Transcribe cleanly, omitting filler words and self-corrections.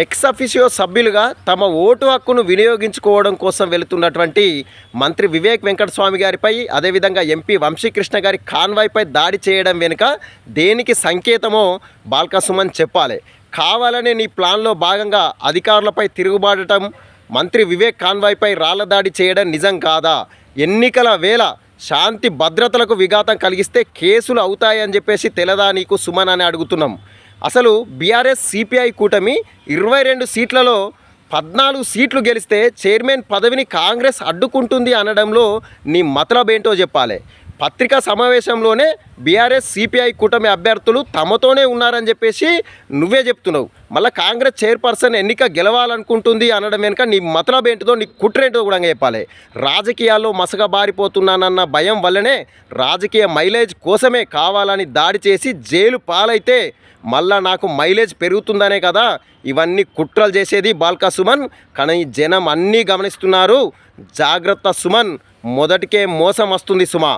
Ex officio సభ్యులుగా తమ vote హక్కును వినియోగించుకోవడం కోసం వెళుతున్నటువంటి మంత్రి వివేక్ వెంకటస్వామి గారిపై, అదేవిధంగా ఎంపీ వంశీకృష్ణ గారి కాన్వాయ్పై దాడి చేయడం వెనుక దేనికి సంకేతమో బాల్క సుమన్ చెప్పాలి. కావాలనే నీ ప్లాన్లో భాగంగా అధికారులపై తిరుగుబాటం, మంత్రి వివేక్ కాన్వాయ్పై రాళ్ల దాడి చేయడం నిజం కాదా? ఎన్నికల వేళ శాంతి భద్రతలకు విఘాతం కలిగిస్తే కేసులు అవుతాయని చెప్పేసి తెలదా నీకు సుమన్ అని అడుగుతున్నాం. అసలు బీఆర్ఎస్ సిపిఐ కూటమి 22 సీట్లలో 14 సీట్లు గెలిస్తే చైర్మన్ పదవిని కాంగ్రెస్ అడ్డుకుంటుంది అనడంలో నీ మతలబ్ ఏంటో చెప్పాలి. పత్రికా సమావేశంలోనే బీఆర్ఎస్ సిపిఐ కూటమి అభ్యర్థులు తమతోనే ఉన్నారని చెప్పేసి నువ్వే చెప్తున్నావు. మళ్ళీ కాంగ్రెస్ చైర్పర్సన్ ఎన్నిక గెలవాలనుకుంటుంది అనడం వెనుక నీ మతలబ్ ఏంటిదో, నీ కుట్రేంటో కూడా చెప్పాలి. రాజకీయాల్లో మసకబారిపోతున్నానన్న భయం వల్లనే, రాజకీయ మైలేజ్ కోసమే కావాలని దాడి చేసి జైలు పాలైతే మళ్ళా నాకు మైలేజ్ పెరుగుతుందనే కదా ఇవన్నీ కుట్రలు చేసేది బాల్క సుమన్. కానీ జనం అన్నీ గమనిస్తున్నారు. జాగ్రత్త సుమన్, మొదటికే మోసం వస్తుంది సుమా.